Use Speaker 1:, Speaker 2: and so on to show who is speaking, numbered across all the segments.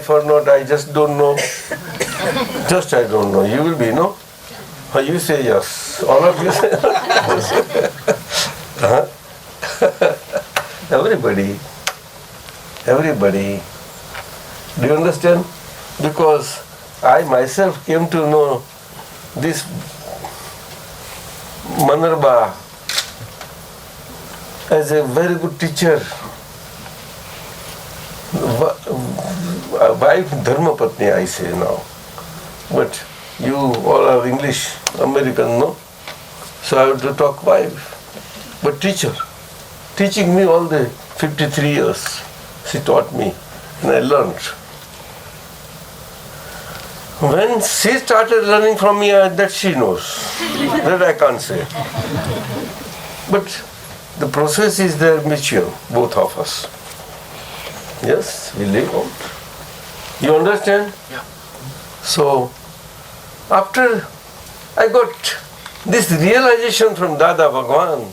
Speaker 1: wife or not, I just don't know. Just I don't know. You will be, no? Or you say yes. All of you say huh? Everybody. Do you understand? Because I myself came to know this Manarba as a very good teacher. Wife Dharma Patni, I say now. But you all are English, American, no? So I have to talk wife. But teacher, teaching me all the 53 years, she taught me and I learned. When she started learning from me, that she knows. That I can't say. But the process is there mutual, both of us. Yes, we live out. You understand?
Speaker 2: Yeah.
Speaker 1: So, after I got this realization from Dada Bhagwan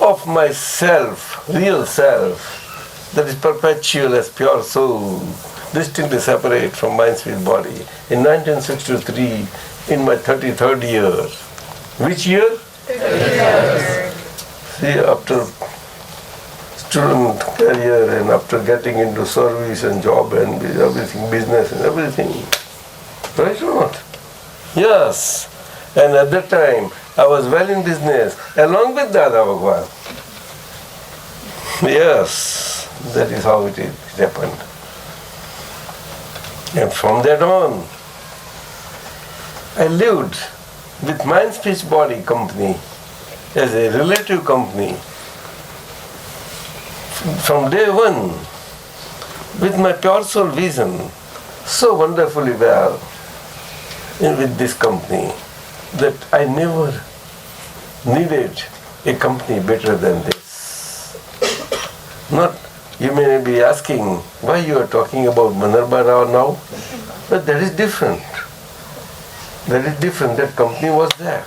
Speaker 1: of myself, real self, that is perpetual as pure soul, distinctly separate from mind, spirit, body. In 1963, in my 33rd year. Which year?
Speaker 3: 33rd.
Speaker 1: See, after student career and after getting into service and job and everything, business and everything. Right or not? Yes. And at that time, I was well in business, along with Dada Bhagwan. Yes, that is how it happened. And from that on, I lived with Mind, Speech, Body company as a relative company. From day one, with my pure soul vision, so wonderfully well with this company that I never needed a company better than this. Not, you may be asking why you are talking about Manarba now, but that is different. That is different. That company was there.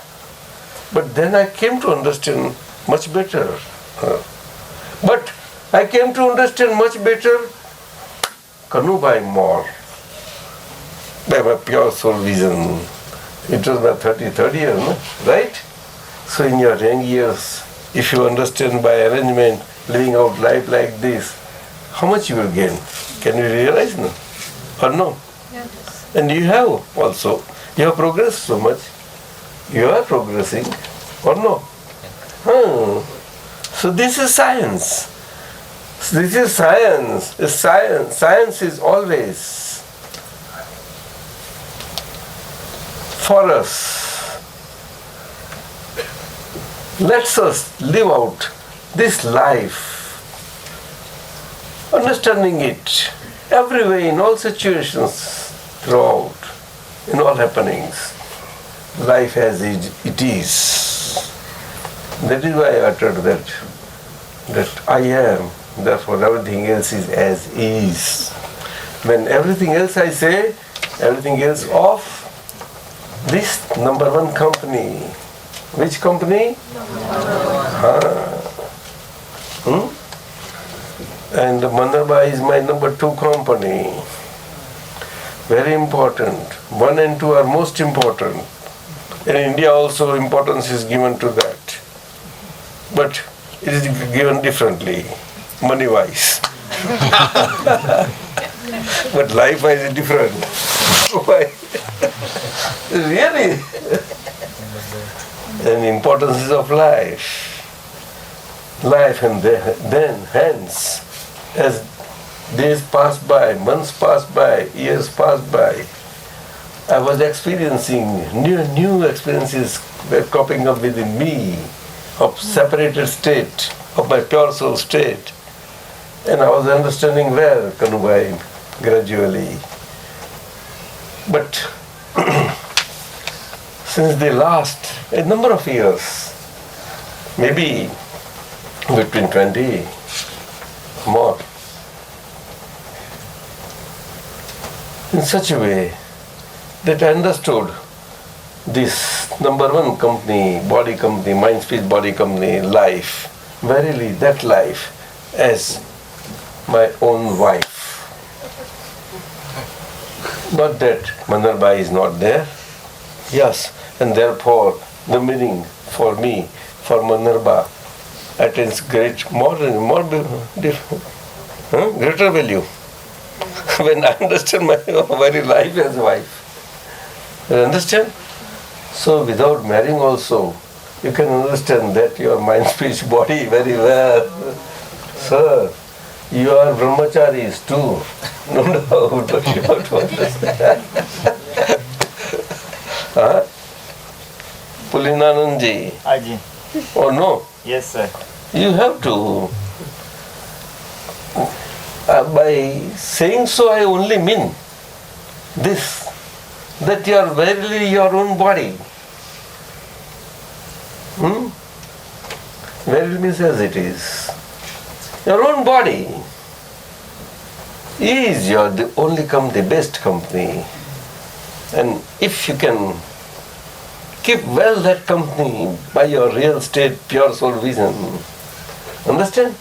Speaker 1: But then I came to understand much better. But I came to understand much better Kanudadaji more by my pure soul vision. It was my 33rd year, no? Right? So in your young years, if you understand by arrangement, living out life like this, how much you will gain? Can you realize, no? Or no?
Speaker 3: Yes.
Speaker 1: And you have also. You have progressed so much. You are progressing, or no? So this is science. This is science. Science is always for us. Lets us live out this life, understanding it every way, in all situations, throughout, in all happenings. Life as it is. That is why I uttered that I am. Therefore, everything else is as is. When everything else I say, everything else of this number one company. Which company? And Manarba is my number 2 company. Very important. 1 and 2 are most important. In India also importance is given to that. But it is given differently, money-wise. But life-wise is different. Why? Really? And importance is of life. Life, and then hence, as days pass by, months pass by, years pass by, I was experiencing new experiences were cropping up within me of separated state, of my pure soul state. And I was understanding well Kanudadaji gradually. But since the last a number of years, maybe between 20 more, in such a way that I understood this number one company, body company, mind, speech, body company, life, verily that life as my own wife. But that Mandarbai is not there. Yes, and therefore the meaning for me, for Mandarba, attains greater value when I understand my very life as a wife. You understand? So without marrying also, you can understand that your mind, speech, body very well. Sir, you are brahmacharis too. No doubt, but you have to understand. Huh? Pulinanandji.
Speaker 2: Aji.
Speaker 1: Oh no?
Speaker 2: Yes, sir.
Speaker 1: You have to. By saying so, I only mean this, that you are verily your own body. Verily means as it is. Your own body is the only the best company. And if you can keep well that company by your real state, pure soul vision, understand?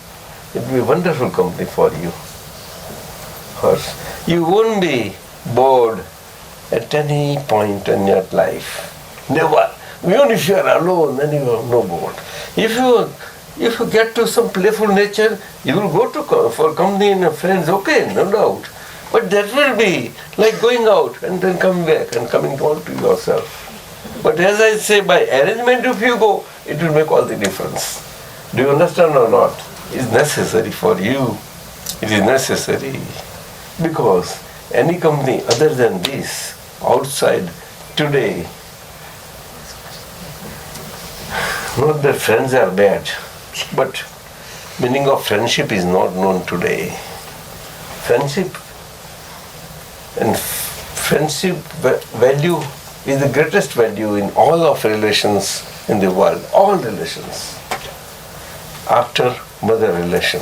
Speaker 1: It will be a wonderful company for you. You won't be bored at any point in your life. Never. Even if you are alone, then you are no bored. If you get to some playful nature, you will go to for company and friends, okay, no doubt. But that will be like going out and then coming back and coming down to yourself. But as I say, by arrangement if you go, it will make all the difference. Do you understand or not? It's necessary for you. It is necessary. Because any company other than this, outside, today, not that friends are bad, but meaning of friendship is not known today. Friendship value is the greatest value in all of relations in the world, all relations, after mother relation.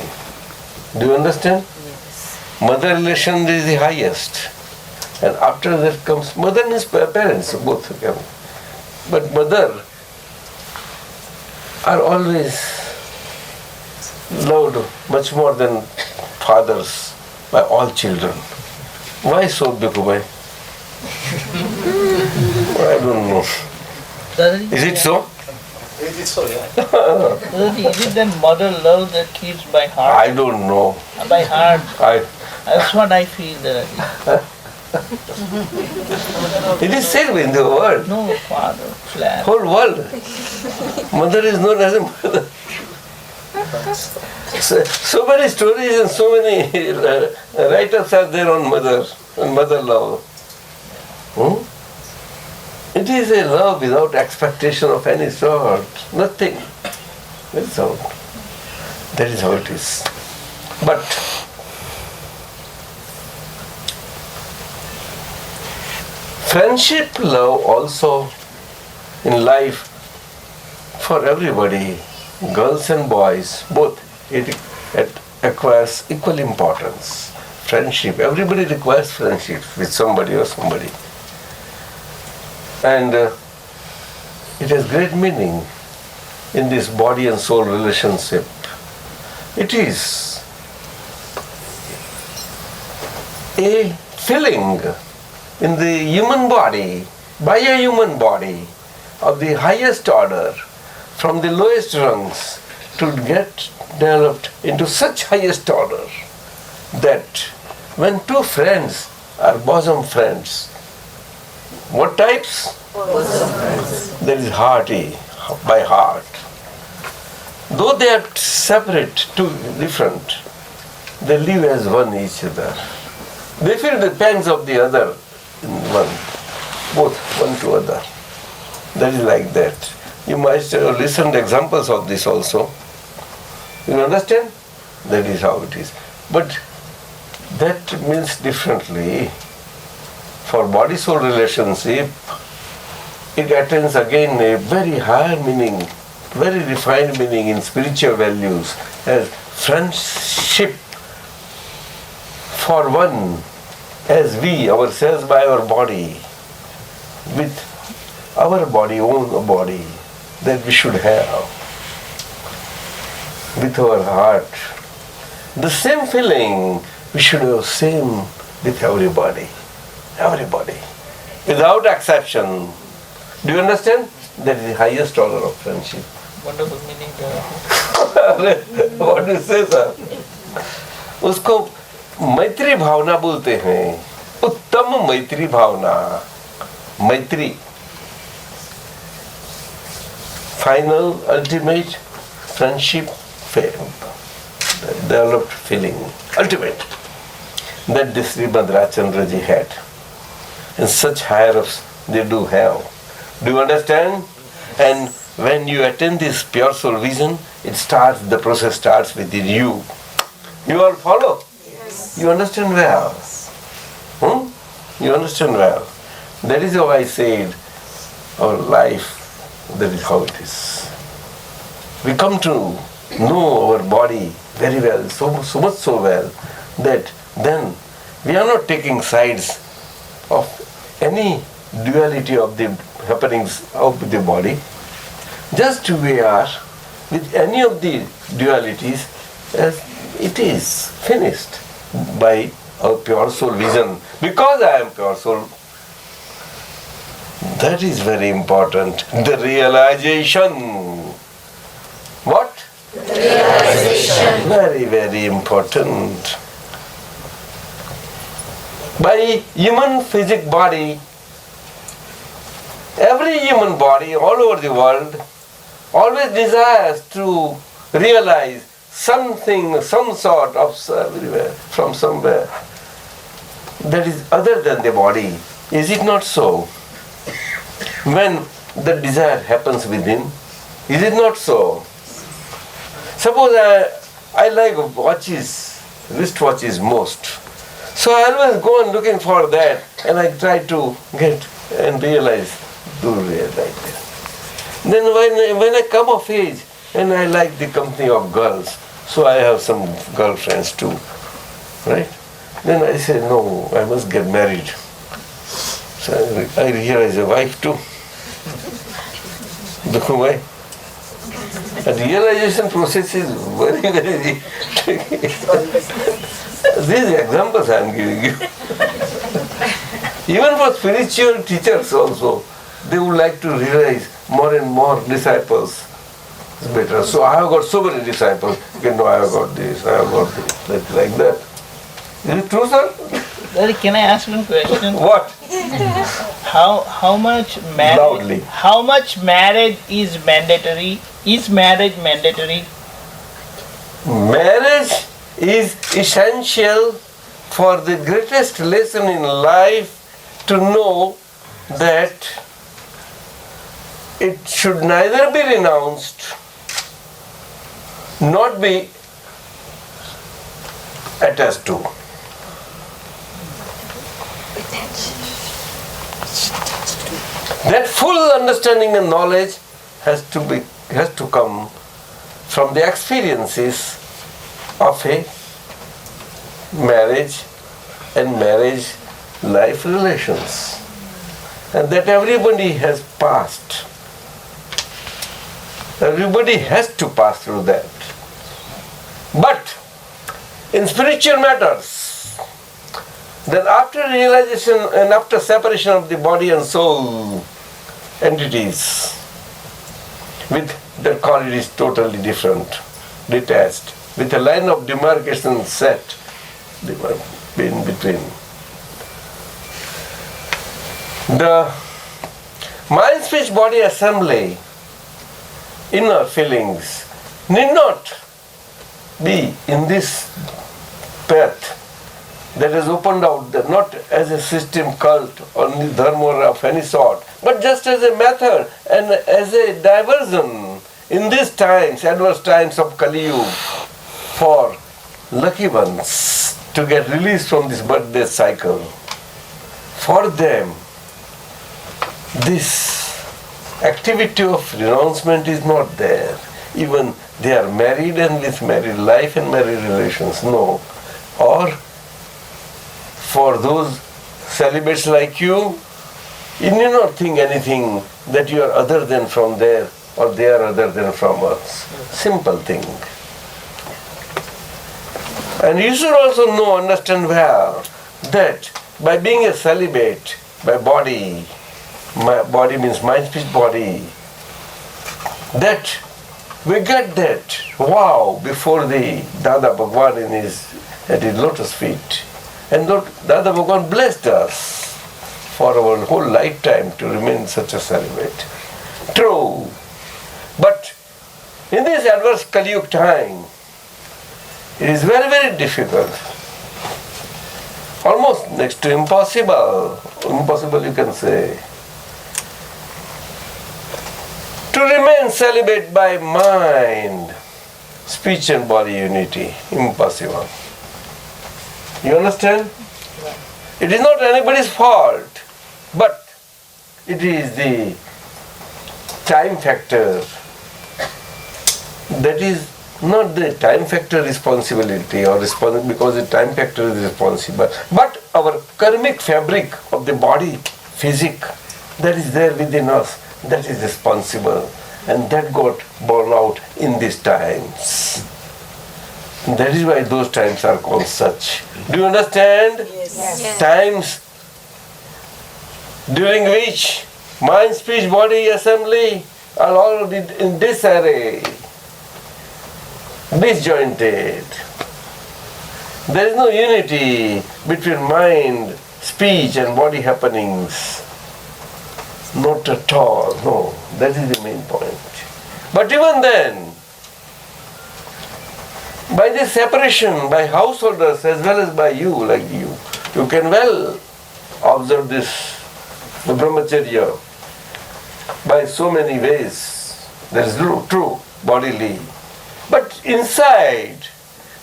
Speaker 1: Do you understand?
Speaker 3: Yes.
Speaker 1: Mother relation is the highest, and after that comes mother means parents, both of them. But mother are always loved much more than fathers by all children. Why so, Bhikubai? I don't know.
Speaker 4: Dadaji,
Speaker 1: Is it so?
Speaker 5: It is so, yeah.
Speaker 4: Dadaji, is it that mother love the kids by heart?
Speaker 1: I don't know.
Speaker 4: By heart.
Speaker 1: I.
Speaker 4: That's what I feel, Dadaji.
Speaker 1: It is said in the world,
Speaker 4: No father, flat.
Speaker 1: whole world. Mother is known as a mother. So many stories and so many write-ups are there on mother and mother love. It is a love without expectation of any sort. Nothing. That is how it is. But friendship love also in life for everybody, girls and boys, both, it acquires equal importance. Friendship, everybody requires friendship with somebody or somebody. And it has great meaning in this body and soul relationship. It is a feeling in the human body, by a human body of the highest order, from the lowest rungs, to get developed into such highest order that when two friends are bosom friends, what types?
Speaker 3: Bosom friends.
Speaker 1: That is hearty, by heart. Though they are separate, two different, they live as one each other. They feel the pangs of the other in one, both one to other. That is like that. You might listen to examples of this also. You understand? That is how it is. But that means differently. For body-soul relationship, it attains again a very higher meaning, very refined meaning in spiritual values as friendship for one, as we ourselves by our body, with our body, own body, that we should have, with our heart. The same feeling we should have same with everybody. Everybody. Without exception. Do you understand? That is the highest order of friendship.
Speaker 4: Wonderful meaning there.
Speaker 1: What do you say, sir? उसको मैत्री भावना बोलते हैं. उत्तम मैत्री भावना. मैत्री. Final, ultimate friendship, developed feeling. Ultimate. That the Srimad Rajchandraji had. And such higher-ups they do have. Do you understand? And when you attain this pure soul vision, the process starts within you. You all follow?
Speaker 3: Yes.
Speaker 1: You understand well? You understand well? That is how I said, our life, that is how it is. We come to know our body very well, so much so well, that then we are not taking sides of any duality of the happenings of the body. Just we are with any of the dualities as it is finished by our pure soul vision. Because I am pure soul, that is very important. The realization. What?
Speaker 3: Realization.
Speaker 1: Very, very important. By human physic body, every human body all over the world always desires to realize something, some sort of everywhere, from somewhere that is other than the body. Is it not so? When the desire happens within, is it not so? Suppose I like watches, wristwatches most. So I always go on looking for that and I try to get and realize, that. Then when I come of age and I like the company of girls, so I have some girlfriends too, right? Then I say, no, I must get married. So I realize a wife too. Why? The realization process is very, very tricky. These examples I am giving you. Even for spiritual teachers also, they would like to realize more and more disciples. It's better. So I have got so many disciples. I have got this, I have got this, like that. Is it true, sir?
Speaker 4: Daddy, can I ask one question?
Speaker 1: What?
Speaker 4: How much marriage?
Speaker 1: Loudly.
Speaker 4: How much marriage is mandatory? Is marriage mandatory?
Speaker 1: Marriage is essential for the greatest lesson in life, to know that it should neither be renounced nor be attached to. That full understanding and knowledge has to come from the experiences of a marriage and marriage life relations, and that everybody has passed. Everybody has to pass through that. But in spiritual matters, then after realization and after separation of the body and soul entities, with the quality is totally different, detached, with a line of demarcation set in between. The mind, speech, body assembly, inner feelings, need not be in this path that is opened out, not as a system, cult or dharma of any sort, but just as a method and as a diversion in these times, adverse times of Kali Yuga, for lucky ones to get released from this birth-death cycle. For them, this activity of renouncement is not there. Even they are married and with married life and married relations, no. Or for those celibates like you need not think anything that you are other than from there or they are other than from us. Simple thing. And you should also understand well, that by being a celibate, by body, my body means mind, speech, body, that we get that wow before the Dada Bhagwan at his lotus feet. And Lord Dada Bhagwan blessed us for our whole lifetime to remain such a celibate. True. But in this adverse Kali Yuga time, it is very, very difficult. Almost next to impossible. Impossible, you can say. To remain celibate by mind, speech and body unity. Impossible. You understand? It is not anybody's fault, but it is the time factor. That is not the time factor responsibility or because the time factor is responsible, but our karmic fabric of the body, physic, that is there within us, that is responsible, and that got born out in these times. That is why those times are called such. Do you understand?
Speaker 3: Yes.
Speaker 1: Times during which mind, speech, body, assembly are all in disarray, disjointed. There is no unity between mind, speech and body happenings. Not at all, no. That is the main point. But even then, by this separation, by householders as well as by you, like you can well observe this, the brahmacharya, by so many ways. That is true, bodily. But inside,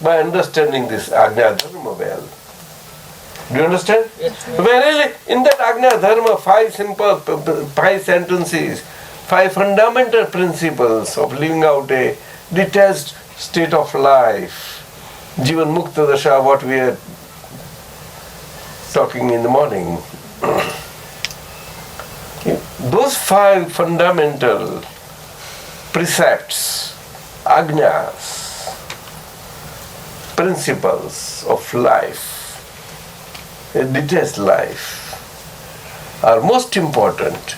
Speaker 1: by understanding this Ajna Dharma well. Do you understand?
Speaker 4: Yes.
Speaker 1: Verily, in that Ajna Dharma, 5 sentences, 5 fundamental principles of living out a detached state of life. Jivan Mukta Dasha, what we are talking in the morning. Those 5 fundamental precepts, ajnas, principles of life, a detached life, are most important,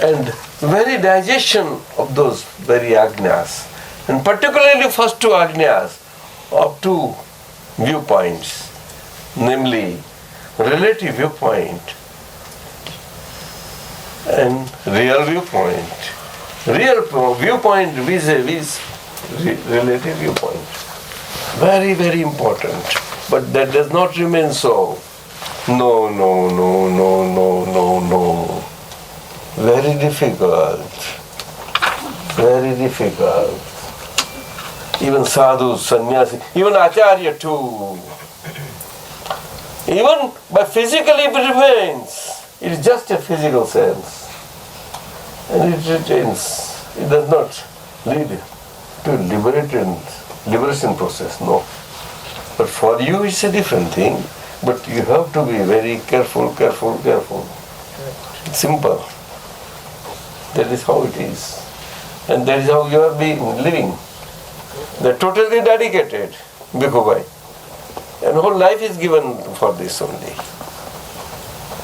Speaker 1: and very digestion of those very ajnas, and particularly first 2 ajnas of 2 viewpoints, namely relative viewpoint and real viewpoint. Real viewpoint vis-a-vis relative viewpoint. Very, very important. But that does not remain so. No. Very difficult. Very difficult. Even sadhu, sannyasi, even acharya too. Even by physically it remains. It is just a physical sense. And it retains. It does not lead to liberation process, no. But for you it's a different thing. But you have to be very careful. It's simple. That is how it is. And that is how you are living. They're totally dedicated, Bhikkhu. And whole life is given for this only.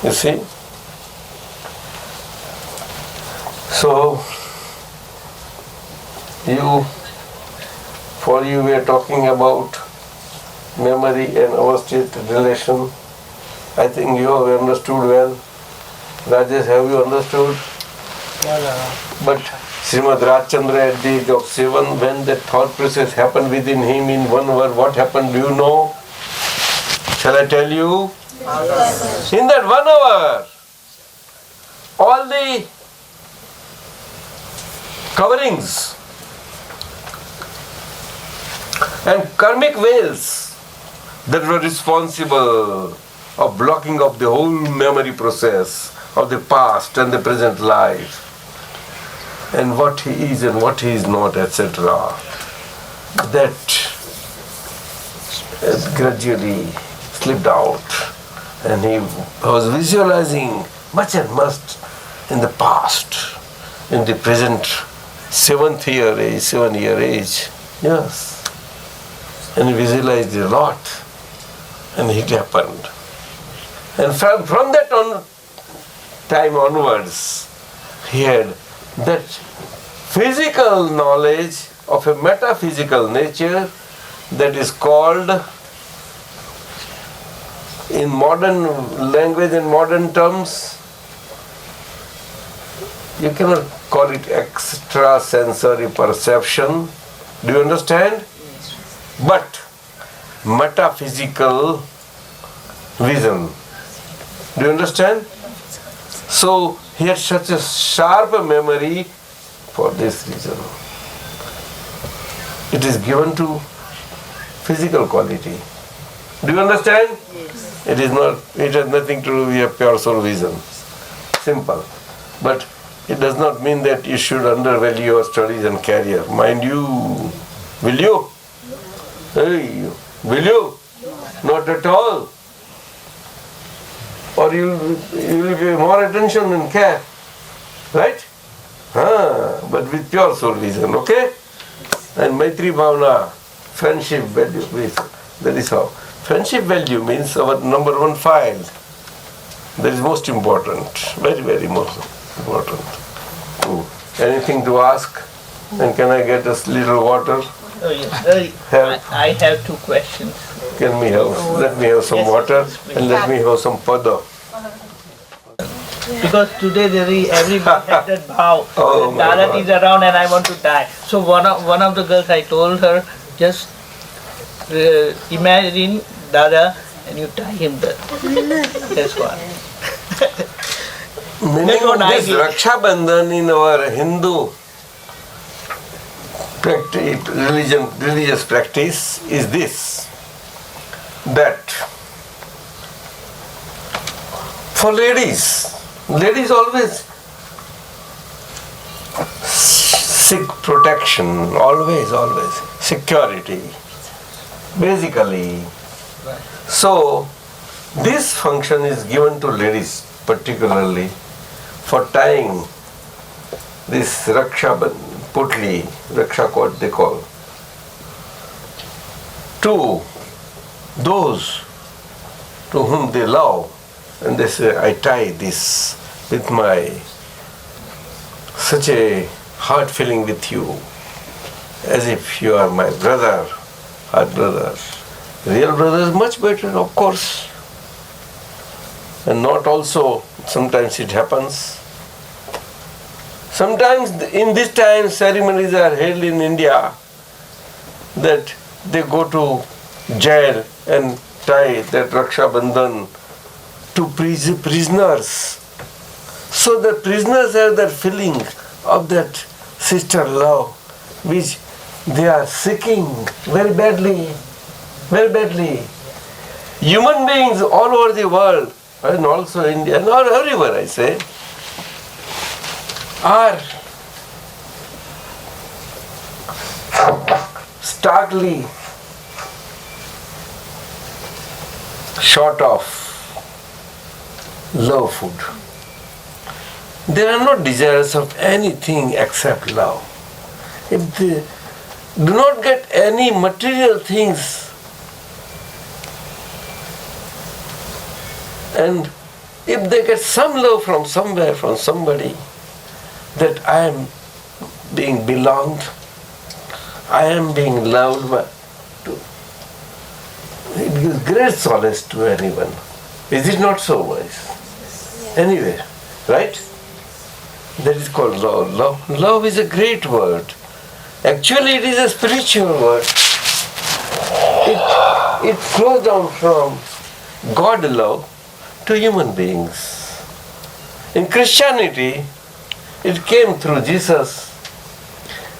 Speaker 1: You see? So, we are talking about memory and avasthit relation. I think you have understood well. Rajesh, have you understood? But Srimad Rajchandra at the age of 7, when that thought process happened within him in 1 hour, what happened, do you know? Shall I tell you?
Speaker 3: Yes.
Speaker 1: In that 1 hour, all the coverings and karmic veils that were responsible of blocking of the whole memory process of the past and the present life, and what he is and what he is not, etc., that has gradually slipped out, and he was visualizing much and much in the past, in the present 7-year age, yes. And he visualized a lot, and it happened. And from that time onwards, he had that physical knowledge of a metaphysical nature that is called, in modern language and modern terms, you cannot call it extrasensory perception. Do you understand? But metaphysical vision. Do you understand? So he had such a sharp memory for this reason. It is given to physical quality. Do you understand?
Speaker 3: Yes.
Speaker 1: It is not. It has nothing to do with pure soul vision. Simple. But it does not mean that you should undervalue your studies and career. Mind you, will you? Hey, will you? Not at all. Or you will give more attention and care. Right? But with pure soul vision, okay? And Maitri Bhavana, friendship value, that is how. Friendship value means our number one file. That is most important. Very, very most important. Anything to ask? And can I get a little water?
Speaker 4: Oh, yes. I have two questions.
Speaker 1: Let me have some water and let me have some pada.
Speaker 4: Because today everybody had that vow.
Speaker 1: Oh, my
Speaker 4: Dada
Speaker 1: God.
Speaker 4: is around and I want to die. So one of the girls, I told her, just imagine Dada and you tie him there. That's what.
Speaker 1: Meaning
Speaker 4: what I
Speaker 1: this
Speaker 4: did.
Speaker 1: Raksha Bandhan in our Hindu religious practice is this, that for ladies always seek protection, always, security, basically. So this function is given to ladies particularly for tying this Raksha Putli, Raksha cord they call, to those to whom they love. And they say, I tie this with my such a heart feeling with you, as if you are my brother, heart brother. Real brother is much better, of course. And not also, sometimes it happens. Sometimes in this time ceremonies are held in India that they go to jail and tie that Raksha Bandhan to prisoners. So the prisoners have that feeling of that sister love which they are seeking very badly. Human beings all over the world, and also India, and all everywhere I say, are starkly short of love food. They are not desirous of anything except love. If they do not get any material things, and if they get some love from somewhere, from somebody, that I am being belonged, I am being loved by, it gives great solace to anyone. Is it not so, boys? Anyway, right? That is called love. Love is a great word. Actually, it is a spiritual word. It flows down from God love to human beings. In Christianity, it came through Jesus.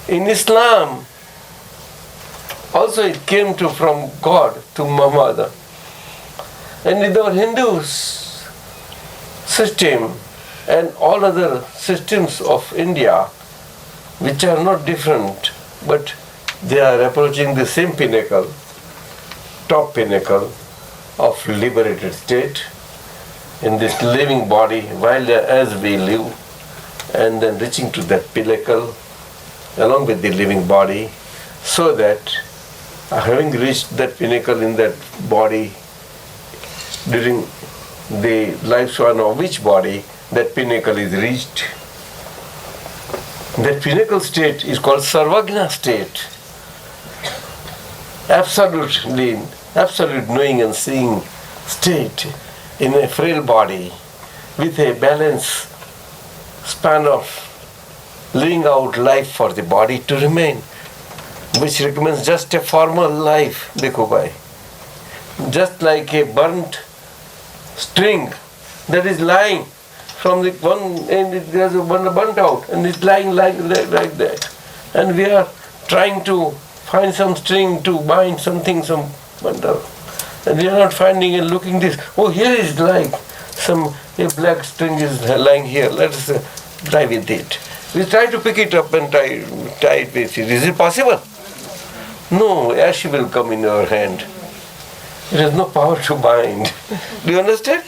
Speaker 1: In Islam, also it came from God to Muhammad. And in our Hindu system and all other systems of India, which are not different, but they are approaching the same pinnacle, top pinnacle of liberated state in this living body while as we live, and then reaching to that pinnacle along with the living body, so that having reached that pinnacle in that body during the lifespan of which body that pinnacle is reached. That pinnacle state is called Sarvagna state. Absolute knowing and seeing state in a frail body with a balance span of laying out life for the body to remain, which recommends just a formal life, Bhikhubai. Just like a burnt string that is lying from the one end, it has burnt out and it's lying like that. And we are trying to find some string to bind something, some burnt out. And we are not finding and looking this. Oh, here is like a black string is lying here. Let us try with it. We try to pick it up and tie it with it. Is it possible? No, ash will come in your hand. It has no power to bind. Do you understand?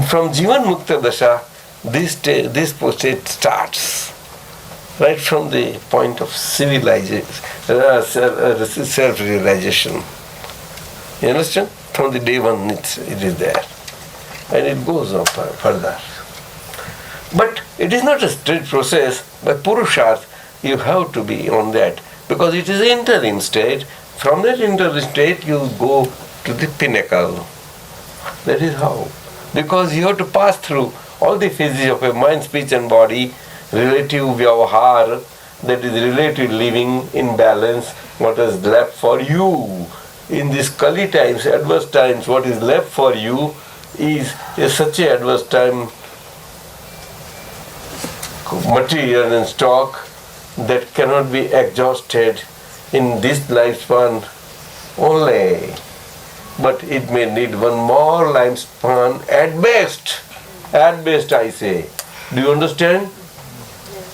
Speaker 1: From Jivan Mukta Dasha, this state starts right from the point of civilization, self-realization. You understand? From the day one it is there. And it goes on further. But it is not a straight process. By Purusharth, you have to be on that. Because it is interim state. From that interim state, you go to the pinnacle. That is how. Because you have to pass through all the phases of a mind, speech and body, relative vyavahar, that is relative living in balance, what is left for you. In these Kali times, adverse times, what is left for you is such a adverse time, material and stock that cannot be exhausted in this lifespan only. But it may need one more lifespan at best. At best, I say. Do you understand?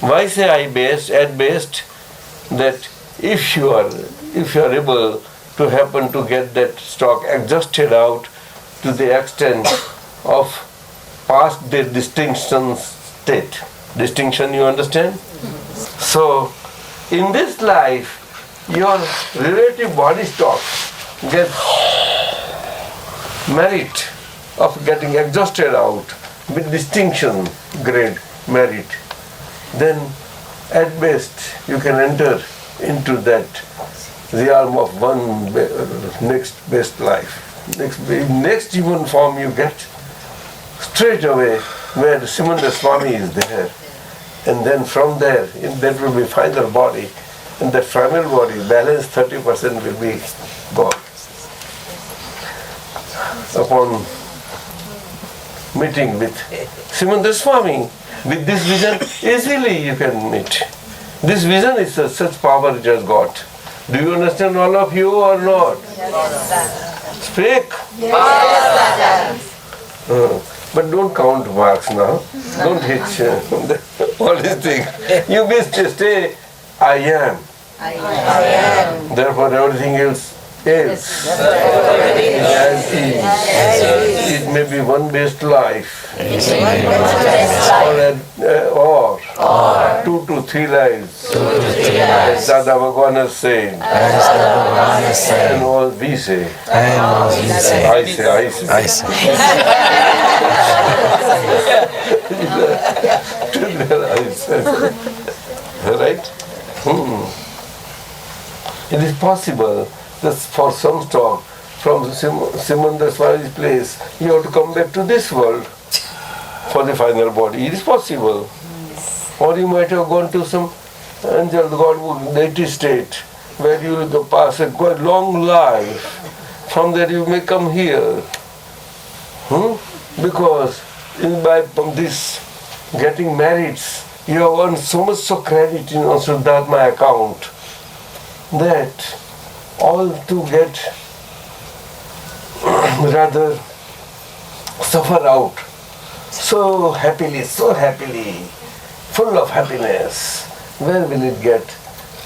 Speaker 1: Why say I best? At best, that if you are able to happen to get that stock exhausted out to the extent of past the distinction state. Distinction, you understand? So, in this life, your relative body stock gets merit of getting exhausted out with distinction grade merit. Then, at best, you can enter into that realm of one next best life. Next human form you get straight away where Simanda Swami is there. And then from there, that will be final body. And the final body, balance 30% will be gone. Upon meeting with Simanda Swami, with this vision, easily you can meet. This vision is such power it has got. Do you understand, all of you, or not?
Speaker 3: Yes,
Speaker 1: Speak.
Speaker 3: Yes,
Speaker 1: But don't count marks now. Don't hit all these things. You best stay, I am.
Speaker 3: I am.
Speaker 1: Therefore everything else is. It may be one best life. Or 2 to 3 lives. As Dada Bhagwan has said. And all we say. I say. Right? It is possible that for some stock from Simanda Swami's place, you have to come back to this world for the final body. It is possible. Or you might have gone to some angel, God, deity state, where you will pass a quite long life. From there you may come here. Because from this getting merits, you have earned so much credit in Shuddhatma account that all to get rather suffer out so happily, full of happiness. Where will it get?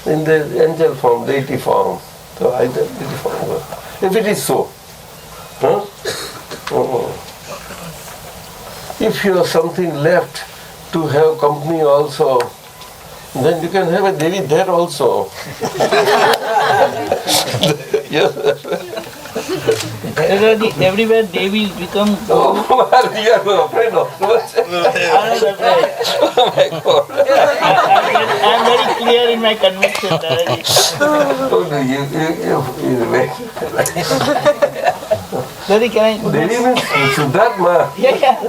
Speaker 1: In the angel form, deity form. So either deity form. If it is so, if you have something left to have company also, then you can have a Devi there also.
Speaker 4: Dadaji, everywhere Devis become
Speaker 1: Oh, you are not afraid of much.
Speaker 4: I'm not afraid.
Speaker 1: Oh my God.
Speaker 4: I'm very clear in my conviction, Dadaji.
Speaker 1: Oh, no, you wait.
Speaker 4: Dadaji, can I?
Speaker 1: Devi means Siddhartha.
Speaker 4: Yeah.